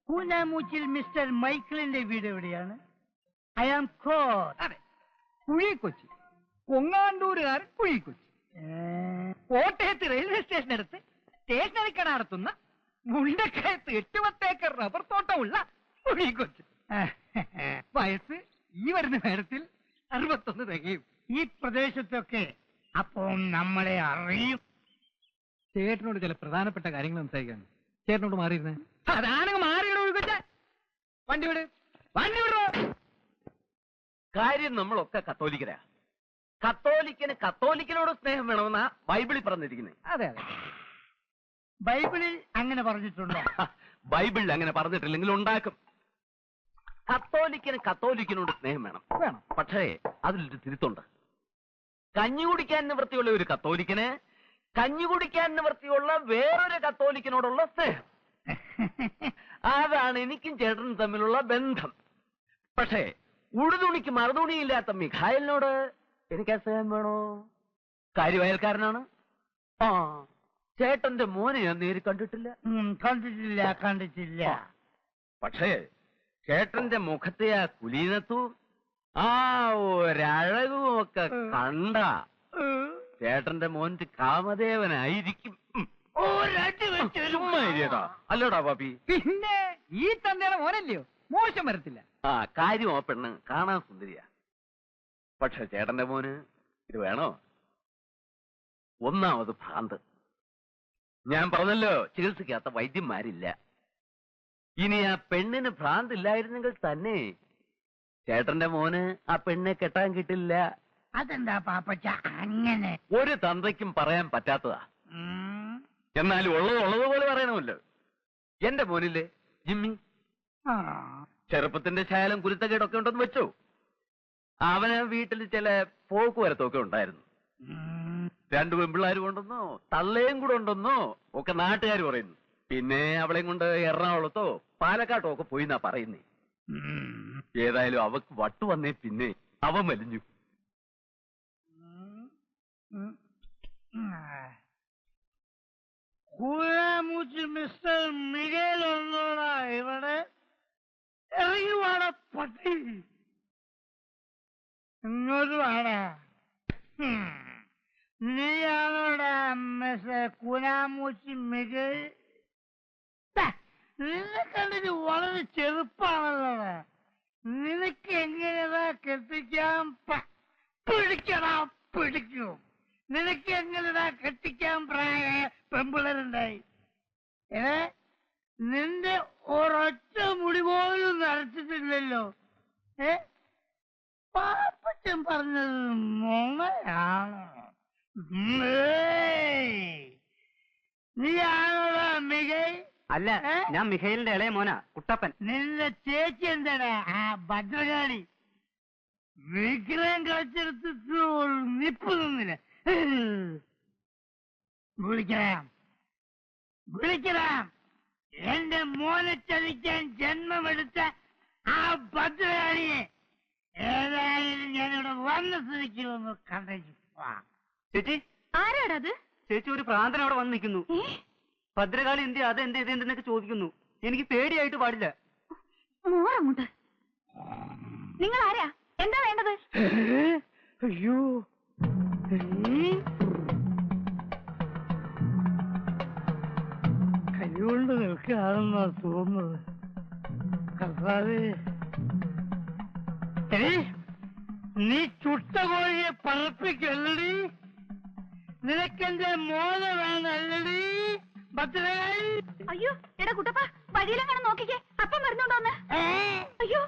പൂനാമൂച്ചിൽ mister മൈക്കിളിന്റെ വീട് എവിടെയാണ്? I am അതെ, കുഴിക്കൊച്ചി. കൊങ്ങാണ്ടൂരുകാരൻ കുഴിക്കൊച്ചി. കോട്ടയത്ത് റെയിൽവേ സ്റ്റേഷനടുത്ത് സ്റ്റേഷനറി കട നടത്തുന്ന മുണ്ടക്കയത്ത് 8 ഏക്കർ റബ്ബർ തോട്ടമുള്ള കുഴിക്കൊച്ചി. വയസ്സ് ഈ വരുന്ന നേരത്തിൽ 61 തികയും. ഈ പ്രദേശത്തൊക്കെ അപ്പോൾ നമ്മളെ അറിയും. ചേട്ടനോട് ചില പ്രധാനപ്പെട്ട കാര്യങ്ങൾ സംസാരിക്കാണ്. ചേട്ടനോട് മാറിയിരുന്നേ. അതാണെങ്കിൽ മാറിയിടോ. വണ്ടി വിട്, വണ്ടി വിടോ. കാര്യം നമ്മളൊക്കെ കത്തോലിക്കരാ. കത്തോലിക്കന് കത്തോലിക്കനോട് സ്നേഹം വേണമെന്നാ ബൈബിളിൽ പറഞ്ഞിരിക്കുന്നത്. അതെ അതെ, ബൈബിളിൽ അങ്ങനെ പറഞ്ഞിട്ടുണ്ടോ? ബൈബിളിൽ അങ്ങനെ പറഞ്ഞിട്ടില്ലെങ്കിൽ ഉണ്ടാക്കും. കത്തോലിക്കന് കത്തോലിക്കനോട് സ്നേഹം വേണം. പക്ഷേ അതിലൊരു തിരുത്തുണ്ട്. കഞ്ഞി കുടിക്കാൻ നിവൃത്തിയുള്ള ഒരു കത്തോലിക്കന് കഞ്ഞി കുടിക്കാൻ നിവൃത്തിയുള്ള വേറൊരു കത്തോലിക്കനോടുള്ള സ്നേഹം. അതാണ് എനിക്കും ചേട്ടനും തമ്മിലുള്ള ബന്ധം. പക്ഷേ ഉടുതുണിക്ക് മറുതുണിയില്ലാത്ത മിഖായലിനോട് എനിക്ക് സ്നേഹം വേണോ? കാര്യവയൽക്കാരനാണ്. ആ, ചേട്ടന്റെ മോനെ ഞാൻ നേരി കണ്ടിട്ടില്ല. പക്ഷേ ചേട്ടന്റെ മുഖത്തെ ആ കുലീനത്തും ആ ഒരഴകും ഒക്കെ കണ്ട ചേട്ടന്റെ മോന്റെ കാമദേവനായിരിക്കും. അല്ലടാ പാപ്പി, പിന്നെ ഈ തന്തയുടെ മോനല്ലയോ, മോശം വരത്തില്ല. ആ കാര്യം ആ പെണ്ണ് കാണാൻ സുന്ദരിയാ. പക്ഷെ ചേട്ടന്റെ മോന് ഇത് വേണോ? ഒന്നാമത് ഭ്രാന്ത്. ഞാൻ പറഞ്ഞല്ലോ, ചികിത്സിക്കാത്ത വൈദ്യന്മാരില്ല. ഇനി ആ പെണ്ണിന് ഭ്രാന്തില്ലായിരുന്നെങ്കിൽ തന്നെ ചേട്ടന്റെ മോന് ആ പെണ്ണെ കെട്ടാൻ കിട്ടില്ല. അതെന്താ പാപ്പച്ച അങ്ങനെ? ഒരു തന്തയ്ക്കും പറയാൻ പറ്റാത്തതാ. എന്നാലും ഉള്ളതുപോലെ പറയണമല്ലോ. എന്റെ മോനില്ലേ ജിമ്മി, ചെറുപ്പത്തിന്റെ ശാലം കുരുത്തക്കേടൊക്കെ ഉണ്ടെന്ന് വെച്ചോ. അവന് വീട്ടിൽ ചില പോക്കുവരത്തൊക്കെ ഉണ്ടായിരുന്നു. 2 പെൺപിള്ളേർ കൊണ്ടെന്നോ തള്ളയും കൂടെ ഉണ്ടെന്നോ ഒക്കെ നാട്ടുകാർ പറയുന്നു. പിന്നെ അവളെയും കൊണ്ട് എറണാകുളത്തോ പാലക്കാട്ടോ ഒക്കെ പോയി എന്നാ പറയുന്നേ. ഏതായാലും അവക്ക് വട്ടു വന്നേ പിന്നെ അവൻ വലിഞ്ഞു. മിസ്റ്റർ മിഗേൽ ഉള്ളോടാ ഇവിടെ? ഇറങ്ങി വാടാ പട്ടി, ഇങ്ങോട്ട് വാടാ. നീയാണോടാ മിസ്റ്റർ കുനാമൂച്ചി മിഗേൽ? നിന്നെ കണ്ടിട്ട് വളരെ ചെറുപ്പാണല്ലോടാ. നിനക്ക് എങ്ങനെയാ കെട്ടിക്കാൻ പിടിക്കും? നിനക്ക് എങ്ങനെയാ കെട്ടിക്കാൻ പ്രായ പെമ്പിളരുണ്ടായി? നിന്റെ ഒരൊറ്റ മുടി പോലും നരച്ചിട്ടില്ലല്ലോ. പാപ്പച്ചൻ പറഞ്ഞത് മോണയാണോ? നീയാണോടാ മികൈ? അല്ല, ഞാൻ മിഖേലിന്റെ ഇളയ മോനാ, കുട്ടപ്പൻ. നിന്റെ ചേച്ചി എന്താടാ ആ ഭദ്രകാളി? വിഗ്രഹം കളിച്ചെടുത്തിട്ട് നിപ്പ് നിന്നില്ല. വിളിക്കണം. എന്റെ മോനെ ചതിക്കാൻ ജന്മമെടുത്ത ആ ഭദ്രകാളിയെ ഏതായാലും ഞാനിവിടെ വന്ന സ്ഥിതിക്ക് ഒന്ന് കണ്ടു. ചേച്ചി, ആരാടത്? ചേച്ചി, ഒരു പ്രാന്തൻ അവിടെ വന്ന് നിൽക്കുന്നു. ഭദ്രകാളി എന്ത് അതെന്തെന്നൊക്കെ ചോദിക്കുന്നു. എനിക്ക് പേടിയായിട്ട് പാടില്ല. മോറങ്ങോട്ട്. നിങ്ങൾ ആരാ? എന്താ വേണ്ടത്? അയ്യോ, കൈകൊണ്ട് നിൽക്കുകയാണെന്നാ തോന്നുന്നത്. കർത്താവേ, നീ ചുട്ട കോഴിയെ പറപ്പിക്കല്ലടി. നിനക്കെന്റെ മോന വേണല്ലടി ഭദ്രകാളി. അയ്യോ എടാ കുട്ടപ്പ, വഴിയിലെങ്ങനെ നോക്കിക്കേ, അപ്പം വരുന്നുണ്ടോന്ന്. അയ്യോ,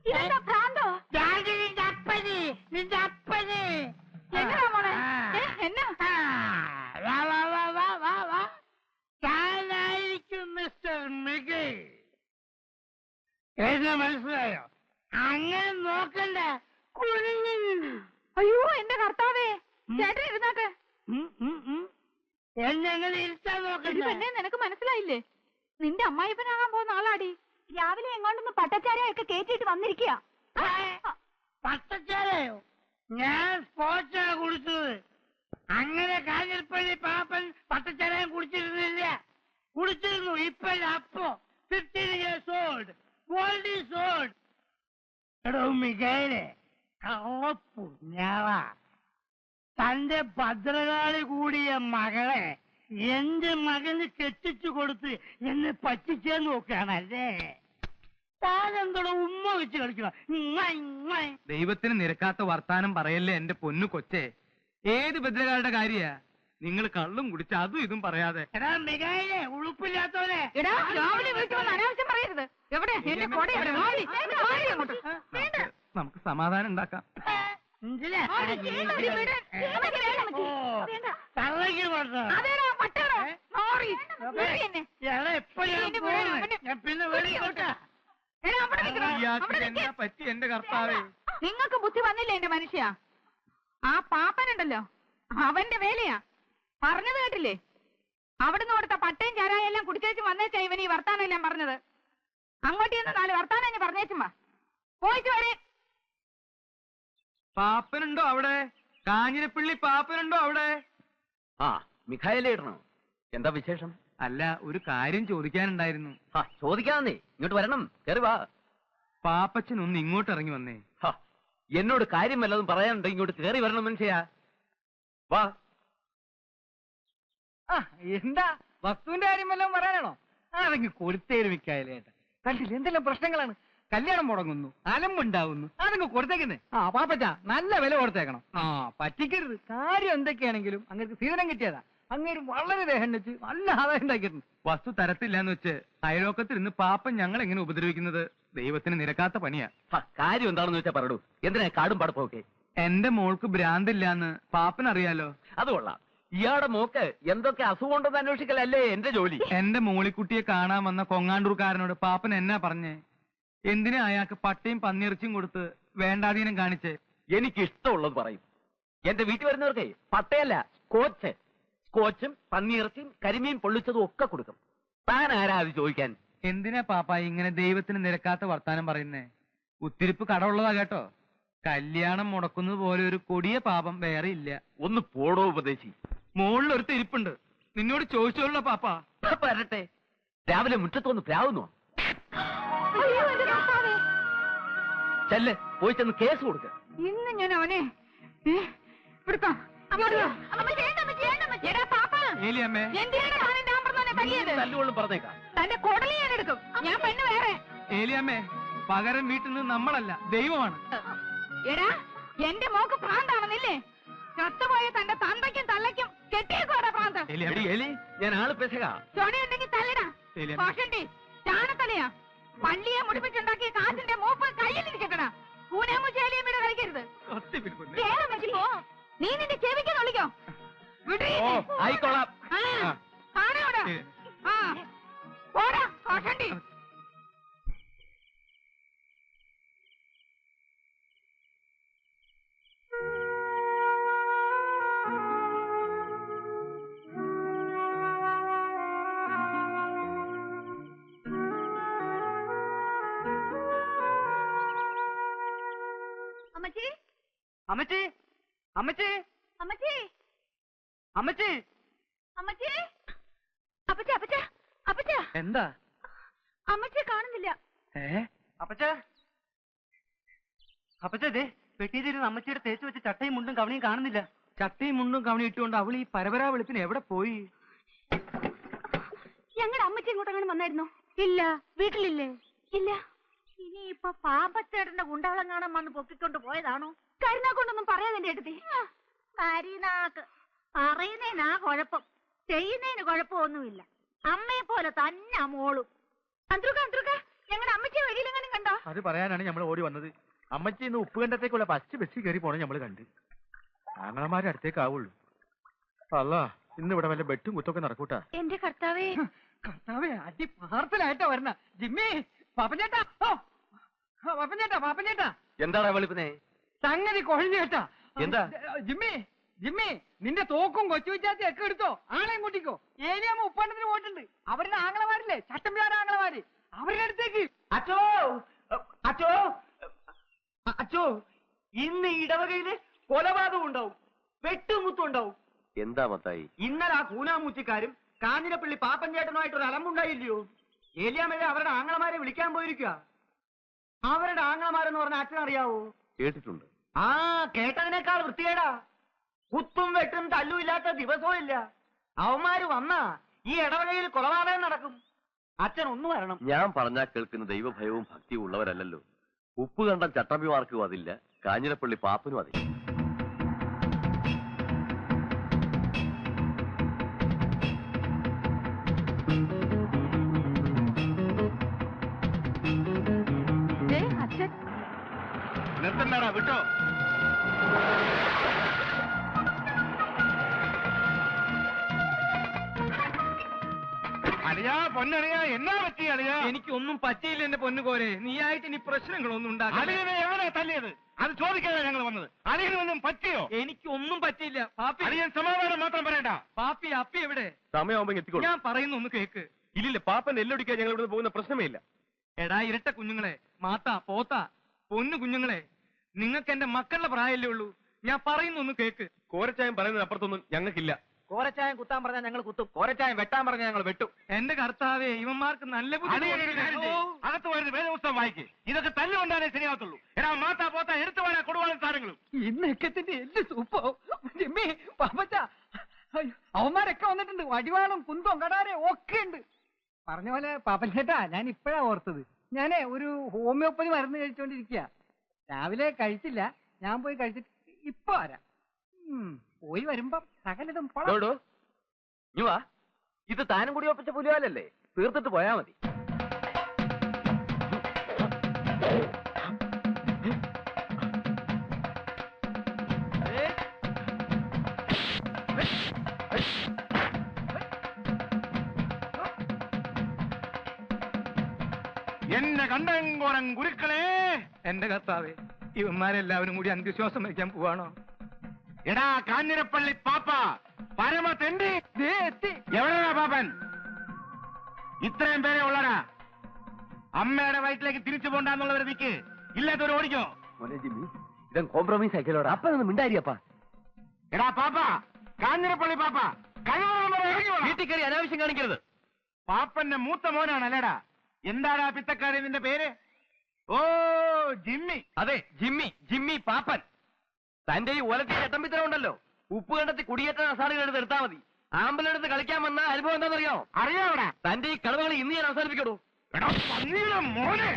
ഇതെന്താ ഭ്രാന്തോ? നിന്റെ അപ്പന് എങ്ങനാ മോളെ? എന്നാ താനായിരിക്കും മിസ്റ്റർ മിഗേൽ. എന്നെ മനസ്സിലായോ? അങ്ങനെ നോക്കണ്ട. അയ്യോ എന്റെ കർത്താവേ, ചേട്ടൻ ഇരുന്നാട്ടെ. എന്നെങ്ങനെ ഇരുത്താൻ നോക്കണ്ട. പെണ്ണെ, നിനക്ക് മനസ്സിലായില്ലേ? നിന്റെ അമ്മായിപ്പനാകാൻ പോകുന്ന ആളാടി. രാവിലെ എങ്ങോട്ടൊന്ന് പട്ടച്ചാരയൊക്കെ കേറ്റിട്ട് വന്നിരിക്കുക. പട്ടച്ചാരയോ? ഞാൻ സ്പോർട്സാണ് കുടിച്ചത്. അങ്ങനെ കാഞ്ഞിരപ്പള്ളി പാപ്പൻ പട്ടച്ചാരായം കുടിച്ചിരുന്നില്ല. കുടിച്ചിരുന്നു. ഇപ്പല്ല. അപ്പോ 15 years old. World is old. എടോ മികേലെ, കള്ളപ്പുഞ്ഞാള, തന്റെ ഭദ്രകാളി കൂടിയ മകളെ എന്റെ മകന് കെട്ടിച്ചു കൊടുത്ത് എന്നെ പറ്റിച്ചേന്ന് നോക്കുകയാണല്ലേ. താനെന്തോടെ ഉമ്മ വെച്ച് കളിക്കണം. ദൈവത്തിന് നിരക്കാത്ത വർത്താനം പറയല്ലേ എന്റെ പൊന്നു കൊച്ചേ. ഏത് ഭദ്രകാളുടെ കാര്യാ? നിങ്ങൾ കള്ളും കുടിച്ച് അതും ഇതും പറയാതെ. എടാ മികേലെ, ഉളുപ്പില്ലാത്തവനെ. എടാ രാവിലെ വീട്ടിൽ വന്ന് അനാവശ്യം പറയരുത്. എവിടെ എന്റെ കൊട എവിടെ? നമുക്ക് സമാധാനം ഉണ്ടാക്കാം. എന്താ പറ്റി എന്റെ കർത്താവേ? നിങ്ങൾക്ക് ബുദ്ധി വന്നില്ല എന്റെ മനുഷ്യ. ആ പാപ്പനുണ്ടല്ലോ, അവന്റെ വേലയാ. പറഞ്ഞത് കേട്ടില്ലേ? അവിടുന്ന് കൊടുത്ത പട്ടയും ചാരായം എല്ലാം കുടിച്ചേച്ച് വന്നേച്ചാ ഇവൻ ഈ വർത്താനം എല്ലാം പറഞ്ഞത്. അങ്ങോട്ട് ചെന്ന് 4 വർത്താനം ഞാൻ പറഞ്ഞേച്ചുമ്പാ. പോയിട്ട് വരെ. പാപ്പനുണ്ടോ അവിടെ? കാഞ്ഞിരപ്പള്ളി പാപ്പനുണ്ടോ അവിടെ? ആ, മിഖായലേ ഇടണോ? എന്താ വിശേഷം? അല്ല, ഒരു കാര്യം ചോദിക്കാനുണ്ടായിരുന്നു. ചോദിക്കാന്നേ, ഇങ്ങോട്ട് വരണം. കേറി വാ. പാപ്പച്ചൻ ഒന്ന് ഇങ്ങോട്ട് ഇറങ്ങി വന്നേ. എന്നോട് കാര്യം വല്ലതും പറയാനുണ്ടോ? ഇങ്ങോട്ട് കേറി വരണം മനുഷ്യാ. വാ. എന്താ വസ്തുവിന്റെ കാര്യം വല്ലതും പറയാനാണോ? അതെങ്കിൽ കൊടുത്തേരും മിക്കായാലേട്ടാ. കണ്ടില്ല എന്തെല്ലാം പ്രശ്നങ്ങളാണ്. കല്യാണം മുടങ്ങുന്നു, അലമ്പുണ്ടാവുന്നു, അതങ്ങ് കൊടുത്തേക്കുന്നേ. പാപ്പച്ച നല്ല വില കൊടുത്തേക്കണം. പറ്റിക്കരുത്. കാര്യം എന്തൊക്കെയാണെങ്കിലും അങ്ങനെ സീതനം കിട്ടിയതാ. അങ്ങനെ വളരെ ദേഹം വെച്ച് നല്ല ആദായം ഉണ്ടാക്കിയിട്ടുണ്ട്. വസ്തു തരത്തില്ലാന്ന് വെച്ച് അയലോക്കത്തിൽ ഇന്ന് പാപ്പൻ ഞങ്ങൾ എങ്ങനെ ഉപദ്രവിക്കുന്നത് ദൈവത്തിന് നിരക്കാത്ത പണിയാ. കാര്യം എന്താണെന്ന് വെച്ചാ പറയൂ. എന്തിനാ കാടും പടപ്പൊക്കെ? എന്റെ മോൾക്ക് ഭ്രാന്തില്ലാന്ന് പാപ്പനറിയാലോ. അത് കൊള്ളാം. ഇയാളുടെ മോക്ക് എന്തൊക്കെ അസുഖം ഉണ്ടെന്ന് അന്വേഷിക്കലല്ലേ എന്റെ ജോലി. എന്റെ മോളിക്കുട്ടിയെ കാണാൻ വന്ന കൊങ്ങാണ്ടൂർക്കാരനോട് പാപ്പൻ എന്നാ പറഞ്ഞേ? എന്തിനാ അയാൾക്ക് പട്ടയും പന്നിയിറച്ചിയും കൊടുത്ത് വേണ്ടാധീനം കാണിച്ചേ? എനിക്ക് ഇഷ്ടമുള്ളത് പറയും. എന്റെ വീട്ടിൽ വരുന്നവർക്കേ പട്ടയല്ല, സ്കോച്ചും പന്നിയിറച്ചിയും കരിമീൻ പൊള്ളിച്ചതും ഒക്കെ കൊടുക്കും. താൻ ആരാ അത് ചോദിക്കാൻ? എന്തിനാ പാപ്പ ഇങ്ങനെ ദൈവത്തിന് നിരക്കാത്ത വർത്താനം പറയുന്നേ? ഉത്തിരിപ്പ് കടമുള്ളതാ കേട്ടോ. കല്യാണം മുടക്കുന്നത് പോലെ ഒരു കൊടിയ പാപം വേറെ ഇല്ല. ഒന്ന് പോടോ ഉപദേശി. മുകളിൽ ഒരു തിരിപ്പുണ്ട്, നിന്നോട് ചോദിച്ചോളൂ പാപ്പ. വരട്ടെ. രാവിലെ മുറ്റത്തൊന്ന് പ്രാവുന്നോ? ചെല്ല്, പോയി ചെന്ന് കേസ് കൊടുക്ക. ഇന്ന് ഞാൻ അവനെ തല്ലുകൊള്ളും പറഞ്ഞേക്കാം. തന്റെ കൊടലി ഞാൻ എടുക്കും. ഞാൻ പെണ്ണ് വേറെ. ഏലിയമ്മേ, പകരം വീട്ടിൽ നിന്ന് നമ്മളല്ല ദൈവമാണ്. എടാ, എന്റെ മോക്ക് പ്രാന്താണെന്നില്ലേ? ചത്തുപോയ തന്റെ തന്തയ്ക്കും തള്ളയ്ക്കും കെട്ടിയേക്കോടാ പ്രാന്ത്. ഞാൻ ആള് പെശക. ചൊടയുണ്ടെങ്കിൽ തല്ലടാ. കോഷണ്ടി ചാണത്തലയാ. പള്ളിയെ മുടിപ്പിച്ചുണ്ടാക്കിയ കാശിന്റെ മൂപ്പ് കയ്യിലിരിക്കട്ടാ. പൂനേമുചേലിയും ഇവിടെ കളിക്കരുത്. നീ നിന്റെ ചെവിക്ക് തൊള്ളിക്കോ. ആയിക്കോളാം. കാണാവിടെ ഓടാ കോഷണ്ടി. അമ്മച്ചി, അമ്മച്ചി, അമ്മച്ചി, അമ്മച്ചി, അമ്മച്ചി, അമ്മച്ചി, അപ്പച്ച, അപ്പച്ച, അപ്പച്ച. എന്താ? അമ്മച്ചിയെ കാണുന്നില്ല. അപ്പച്ച, അപ്പച്ച, ദേ പെട്ടിയിലിരുന്ന് അമ്മച്ചിയുടെ തേച്ച് വെച്ച് ചട്ടയും മുണ്ടും കവണിയും കാണുന്നില്ല. ചട്ടയും മുണ്ടും കവണി ഇട്ടുകൊണ്ട് അവൾ ഈ പരപരാ വെളുപ്പിന് എവിടെ പോയി? ഞങ്ങളുടെ അമ്മച്ചി ഇങ്ങോട്ടങ്ങനെ വന്നായിരുന്നോ? ഇല്ല. വീട്ടിലില്ലേ? ഇല്ല. ഇനിയിപ്പൊ പാമ്പച്ചേട്ടന്റെ ഗുണ്ടാളം കാണാൻ വന്ന് പൊക്കിക്കൊണ്ട് പോയതാണോ? കരുനാക്കൊണ്ടൊന്നും പറയാതെ ഏട്ടത്തി. കരിനാക്ക് പറയുന്നതിനാ കുഴപ്പം, ചെയ്യുന്നതിന് കുഴപ്പമൊന്നുമില്ല. അമ്മയെ പോലെ തന്നെ മോളും. ഞങ്ങളുടെ അമ്മച്ചിയെ വഴിയിലെങ്ങനെ കണ്ടോ? അത് പറയാനാണ് നമ്മൾ ഓടി വന്നത്. അമ്മച്ചി ഇന്ന് ഉപ്പുകണ്ടത്തേക്കുള്ള ഫസ്റ്റ് ബസ്സിൽ കയറി പോണേ നമ്മൾ കണ്ട്. ആങ്ങളമാരുടെ അടുത്തേക്കാവുള്ളൂ. അല്ല, ഇന്ന് ഇവിടെ വല്ല ബെട്ടും കുത്തൊക്കെ നടക്കൂട്ടാ. എന്റെ കർത്താവേ, കർത്താവേ, അടി പാർസലായിട്ടാ വരണ. ജിമ്മി, പാപ്പഞ്ചേട്ടാ, പാപ്പഞ്ചേട്ടാ, പാപ്പഞ്ചേട്ടാ. എന്താടാ വെളുപ്പിനെ? സംഗതി കൊഴഞ്ഞു കേട്ടാ. എന്താ? ജിമ്മി, ജിമ്മി, നിന്റെ തോക്കും കൊച്ചു വിച്ചാത്തി ഒക്കെ എടുത്തോ. ആളെയും കൂട്ടിക്കോ. ഏരിയാമ്മ ഉപ്പാണ്ടത്തിന് പോയിട്ടുണ്ട്. അവരുടെ ആങ്ങളമാരില്ലേ, ചട്ടമ്പിയാറ ആങ്ങളമാര്, അവരുടെ അടുത്തേക്ക്. അച്ചോ, അച്ചോ, അച്ചോ, ഇന്ന് ഇടവകയില് കൊലപാതകം ഉണ്ടാവും, വെട്ടുമുത്തും ഉണ്ടാവും. എന്താ മത്തായി? ഇന്നലെ ആ കൂനാമൂച്ചിക്കാരും കാഞ്ഞിരപ്പള്ളി പാപ്പൻ ചേട്ടനുമായിട്ട് ഒരു അലമ്പുണ്ടായില്ലയോ? ഏലിയാമഴ അവരുടെ ആങ്ങളമാരെ വിളിക്കാൻ പോയിരിക്കുക. അവരുടെ ആങ്ങളമാരെന്ന് പറഞ്ഞ അച്ഛൻ അറിയാവോ? കേട്ടിട്ടുണ്ട്. ആ, കേട്ടതിനേക്കാൾ വൃത്തികേടാ. കുത്തും വെട്ടും തല്ലും ഇല്ലാത്ത ദിവസവും ഇല്ല. അവന്മാര് വന്നാ ഈ ഇടവകയിൽ കൊലപാതകം നടക്കും. അച്ഛൻ ഒന്ന് വരണം. ഞാൻ പറഞ്ഞാൽ കേൾക്കുന്ന ദൈവഭയവും ഭക്തിയും ഉള്ളവരല്ലല്ലോ. ഉപ്പ് കണ്ട ചട്ടമ്പിമാർക്കും അതില്ല, കാഞ്ഞിരപ്പള്ളി പാപ്പനും അതില്ല. അച്ഛൻ നിർത്തണ്ടാടാ, വിട്ടോ. അളിയാ, പൊന്നളിയാ, എന്നാ പറ്റി അളിയാ? എനിക്കൊന്നും പറ്റിയില്ല എന്റെ പൊന്നുകോരെ. നീയായിട്ട് ഇനി പ്രശ്നങ്ങളൊന്നും ഉണ്ടാക്കില്ല. അളിയനെ എവനാ തല്ലിയത്? അത് ചോദിക്കാനാ ഞങ്ങൾ വന്നത്. അളിയനൊന്നും പറ്റിയോ? എനിക്കൊന്നും പറ്റിയില്ല. പാപ്പി, അളിയൻ സമാധാനം മാത്രം പറയണ്ട. പാപ്പി അപ്പി എവിടെ? സമയമാകുമ്പോ എത്തിക്കോളൂ. ഞാൻ പറയുന്ന ഒന്ന് കേക്ക്. ഇല്ലില്ല, പാപ്പൻ എല്ലൊടിക്കാൻ ഞങ്ങൾ ഇവിടെ പോകുന്ന പ്രശ്നമേ ഇല്ല. എടാ ഇരട്ട കുഞ്ഞുങ്ങളെ, മാത്താ പോത്താ പൊന്നു കുഞ്ഞുങ്ങളെ, നിങ്ങൾക്ക് എന്റെ മക്കളുടെ പ്രായമല്ലേ ഉള്ളൂ. ഞാൻ പറയുന്ന ഒന്ന് കേക്ക്. കോരച്ചായം പറയുന്നത് അപ്പുറത്തൊന്നും ഞങ്ങൾക്കില്ല. കോരച്ചായം കുത്താൻ പറഞ്ഞാൽ ഞങ്ങൾ കുത്തും, കോരച്ചായം വെട്ടാൻ പറഞ്ഞാൽ ഞങ്ങൾ വെട്ടും. എന്റെ കർത്താവേ, ഇവന്മാർക്ക് നല്ല അകത്ത് വരുന്ന വേദപുസ്തകം വായിക്ക്. ഇതൊക്കെ തല്ലുകൊണ്ടാലേ ശരിയാകത്തുള്ളൂ. എടാ മാത്താ പോത്താ എടുത്തു പോരാ കൊടുവാളും സാധനങ്ങളും. ഇന്നൊക്കത്തിന്റെ എല്ല് സൂപ്പോ ജിമ്മി പാപ്പച്ച. അവന്മാരൊക്കെ വന്നിട്ടുണ്ട്. വടിവാളും കുന്തവും കടാരെ ഒക്കെ ഉണ്ട്. പറഞ്ഞ പോലെ പാപ്പൻ ചേട്ടാ, ഞാൻ ഇപ്പഴാ ഓർത്തത്. ഞാനേ ഒരു ഹോമിയോപ്പതി മരുന്ന് കഴിച്ചോണ്ടിരിക്കുക. രാവിലെ കഴിച്ചില്ല. ഞാൻ പോയി കഴിച്ചിട്ട് ഇപ്പൊ വരാം. പോയി വരുമ്പം സകലതും ഇത് താനും കൂടി ഒപ്പിച്ച പുലിവാലല്ലേ? തീർത്തിട്ട് പോയാ മതി. എന്നെ കണ്ടങ്കോരം ഗുരുക്കളെ. എന്റെ കർത്താവേ, ഇവന്മാരെല്ലാവരും കൂടി അന്ത്യശ്വാസം വയ്ക്കാൻ പോവാണോ? എടാ കാഞ്ഞിരപ്പള്ളി പാപ്പ, പരമ തെണ്ടി എത്തി. എവിടെയാ പാപ്പൻ? ഇത്രയും പേരെ ഉള്ളടാ. അമ്മയുടെ വയറ്റിലേക്ക് തിരിച്ചു പോണ്ടെന്നുള്ളവർ നിക്ക്, ഇല്ലാത്തവർ ഓടിക്കോ. ഇതും കോംപ്രമൈസ് ആക്കിയല്ലോടാ. അപ്പനൊന്നും മിണ്ടായിരിയപ്പാ. എടാ പാപ്പ, കാഞ്ഞിരപ്പള്ളി പാപ്പ, വീട്ടിൽ കയറി അനാവശ്യം കാണിക്കരുത്. പാപ്പന്റെ മൂത്ത മോനാണ് അല്ലേടാ. എന്താടാ പിത്തക്കാരി നിന്റെ പേര്? ഓ, ജിമ്മി. അതെ, ജിമ്മി. ജിമ്മി പാപ്പൻ. തന്റെ ഈ ഓലത്തി ചട്ടമ്പിത്തരം ഉണ്ടല്ലോ, ഉപ്പ് കണ്ടെത്തി കുടിയേറ്റ അസാറുകൾ എടുത്ത് എടുത്താൽ മതി. ആമ്പലെടുത്ത് കളിക്കാൻ വന്ന അനുഭവം എന്താണെന്നറിയോ? അറിയാവടാ. തന്റെ ഈ കളവുകൾ ഇന്ന് ഞാൻ അവസാനിപ്പിക്കടൂ. എടാ പന്നിയുടെ മോനെ.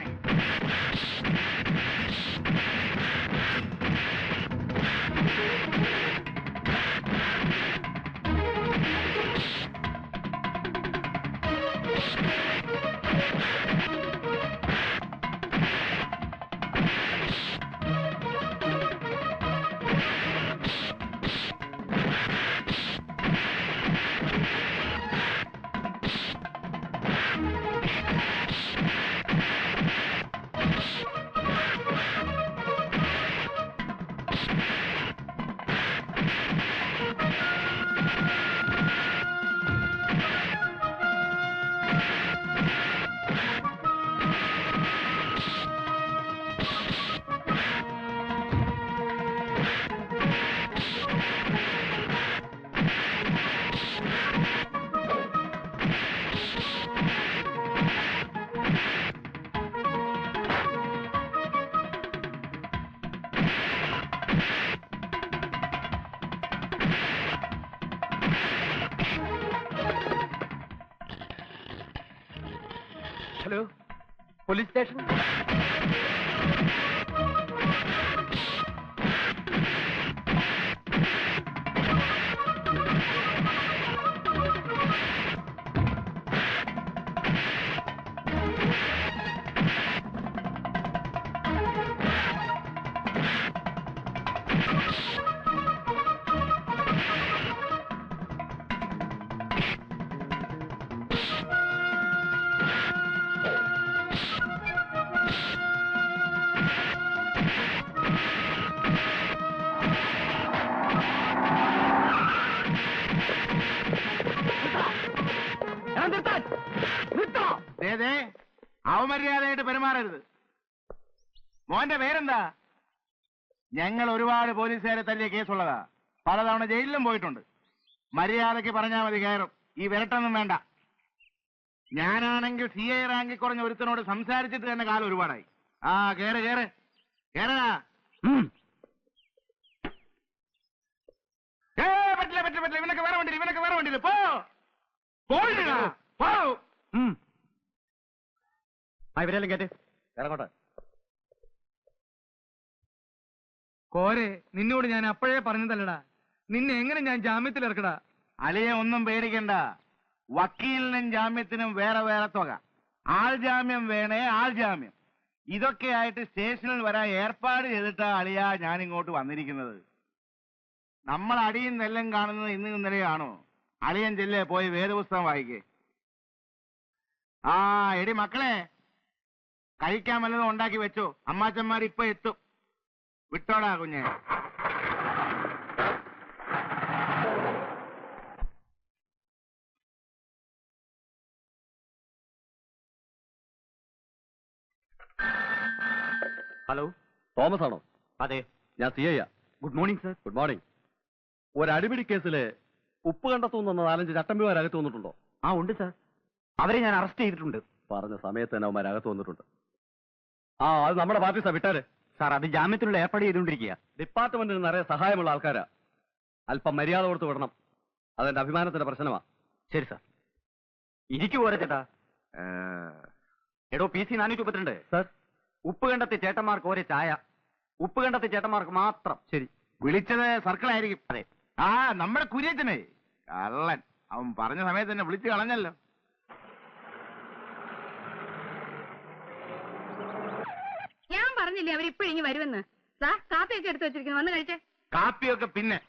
Hello, police station. അവമര്യാദയായിട്ട് പെരുമാറരുത്. മോന്റെ പേരെന്താ? ഞങ്ങൾ ഒരുപാട് പോലീസുകാരെ തല്ലിയ കേസുള്ളതാ. പലതവണ ജയിലിലും പോയിട്ടുണ്ട്. മര്യാദയ്ക്ക് പറഞ്ഞാൽ മതി കയറും. ഈ വിരട്ടൊന്നും വേണ്ട. ഞാനാണെങ്കിൽ CI റാങ്കിൽ കുറഞ്ഞ ഒരുത്തനോട് സംസാരിച്ചിട്ട് തന്നെ കാലം ഒരുപാടായി. ആ കേറ് കേറ് കേറാ. പറ്റില്ല പറ്റില്ല പറ്റില്ല. ഇവനൊക്കെ വേറെ വണ്ടിയില്ല പോ. ഇവരെല്ലാം കേട്ട് ഇറങ്ങോട്ടെ. കോരെ, നിന്നോട് ഞാൻ അപ്പോഴേ പറഞ്ഞതല്ലടാ, നിന്നെ എങ്ങനെ ഞാൻ ജാമ്യത്തിൽ ഇറക്കടാ. അലിയെ ഒന്നും പേടിക്കണ്ട. വക്കീലിനും ജാമ്യത്തിനും വേറെ വേറെ തുക. ആൾ ജാമ്യം വേണേ ആൾ ജാമ്യം. ഇതൊക്കെ ആയിട്ട് സ്റ്റേഷനിൽ വരാൻ ഏർപ്പാട് ചെയ്തിട്ടാ അളിയ ഞാൻ ഇങ്ങോട്ട് വന്നിരിക്കുന്നത്. നമ്മൾ അടിയും നെല്ലും കാണുന്നത് ഇന്നും ഇന്നലെയാണോ? അളിയൻ ചെല്ലേ പോയി വേദപുസ്തകം വായിക്കേ. ആ എടി മക്കളെ, കഴിക്കാൻ വല്ലതും ഉണ്ടാക്കി വെച്ചോ. അമ്മാച്ചന്മാർ ഇപ്പൊ എത്തും. വിട്ടോടാ കുഞ്ഞെ. ഹലോ, തോമസ് ആണോ? അതെ. ഞാൻ CI. Good morning sir. Good morning. ഒരു അടിപിടി കേസില് ഉപ്പ് കണ്ടെത്തുന്ന 4-5 ചട്ടമ്പിമാർ അകത്ത് വന്നിട്ടുണ്ടോ? ആ ഉണ്ട് സർ. അവരെ ഞാൻ അറസ്റ്റ് ചെയ്തിട്ടുണ്ട്. പറഞ്ഞ സമയത്ത് തന്നെ അവന്മാർ അകത്ത് വന്നിട്ടുണ്ട്. ആ, അത് നമ്മുടെ പാർട്ടി വിട്ടാര് സാർ. അത് ജാമ്യത്തിനുള്ള ഏർപ്പാട് ചെയ്തുകൊണ്ടിരിക്കുക. ഡിപ്പാർട്ട്മെന്റിന് നിറയെ സഹായമുള്ള ആൾക്കാരാ. അല്പം മര്യാദ കൊടുത്ത് വിടണം. അതെന്റെ അഭിമാനത്തിന്റെ പ്രശ്നമാ. ശരി സാർ. ഇരിക്കു പോരെ ചേട്ടാ. എടോ PC 432. സർ, ഉപ്പ് കണ്ടത്തി ചേട്ടന്മാർക്ക് ഒരേ ചായ. ഉപ്പ് കണ്ടത്തി ചേട്ടന്മാർക്ക് മാത്രം. ശരി. വിളിച്ചത് സർക്കിളായിരിക്കും. അതെ. ആ നമ്മുടെ കുര്യച്ചനെ കള്ളൻ. അവൻ പറഞ്ഞ സമയത്ത് തന്നെ വിളിച്ചു കളഞ്ഞല്ലോ. ഞാൻ പറഞ്ഞില്ലേ അവരിപ്പോഴിങ്ങി വരുമെന്ന്. കാപ്പിയൊക്കെ എടുത്തു വെച്ചിരിക്കുന്നു, വന്ന് കഴിച്ചേ. കാപ്പിയൊക്കെ പിന്നെ.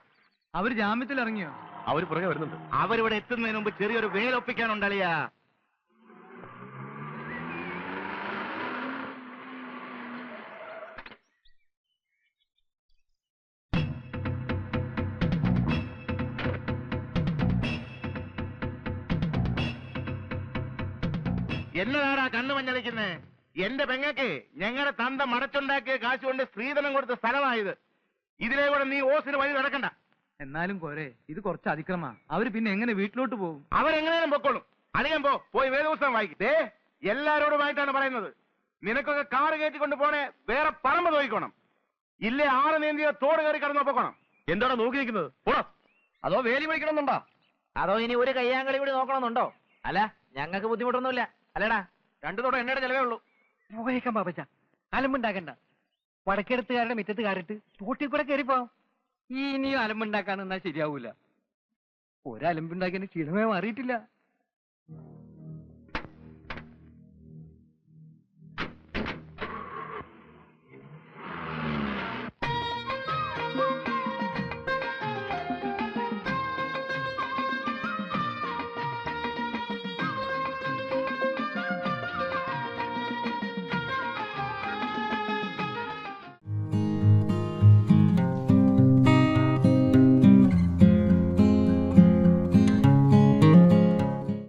അവര് ജാമ്യത്തിൽ ഇറങ്ങിയോ? അവര് പുറകെ വരുന്നുണ്ട്. അവരിവിടെ എത്തുന്നതിന് മുമ്പ് ചെറിയൊരു വേലൊപ്പിക്കാനുണ്ടളിയാ. എന്നതാടാ കണ്ണു മഞ്ഞളിക്കുന്നേ? എന്റെ പെങ്ങക്ക് ഞങ്ങളുടെ തന്ത മടച്ചുണ്ടാക്കിയ കാശ് കൊണ്ട് സ്ത്രീധനം കൊടുത്ത സ്ഥലമായത്. ഇതിലെ കൂടെ നീ ഓസിന് വഴി നടക്കണ്ട. എന്നാലും കോരെ, ഇത് കുറച്ച് അതിക്രമാ. അവര് പിന്നെ എങ്ങനെ വീട്ടിലോട്ട് പോകും? അവരെങ്ങനെയും പൊക്കോളും. അധികം പോയി വേദപുസ്തകം വായിക്കേ. എല്ലാരോടുമായിട്ടാണ് പറയുന്നത്. നിനക്കൊക്കെ കാറ് കയറ്റിക്കൊണ്ട് പോണേ വേറെ പറമ്പ് നോക്കിക്കോണം. ഇല്ലേ 6 നീന്തിയ തോട് കയറി കടന്നു പോക്കണം. എന്താണോ നോക്കി നിൽക്കുന്നത്? പോണം. അതോ വേലി വിളിക്കണമെന്നുണ്ടോ? അതോ ഇനി ഒരു കയ്യാങ്കളി കൂടി നോക്കണമെന്നുണ്ടോ? അല്ല, ഞങ്ങൾക്ക് ബുദ്ധിമുട്ടൊന്നുമില്ല. അല്ലേടാ, 2 തോടെ എണ്ണയുടെ ചെലവേ ഉള്ളൂ. പോയേക്കാം പാപ്പച്ച, അലമ്പുണ്ടാക്കണ്ട. വടക്കെടുത്തുകാരുടെ മുറ്റത്ത് കയറിട്ട് തോട്ടിൽ കൂടെ കയറിപ്പോവാം. ഇനിയും അലമ്പുണ്ടാക്കാൻ നിന്നാ ശരിയാവൂല. ഒരലമ്പുണ്ടാക്കിയതിന് ക്ഷീണമേ മാറിയിട്ടില്ല.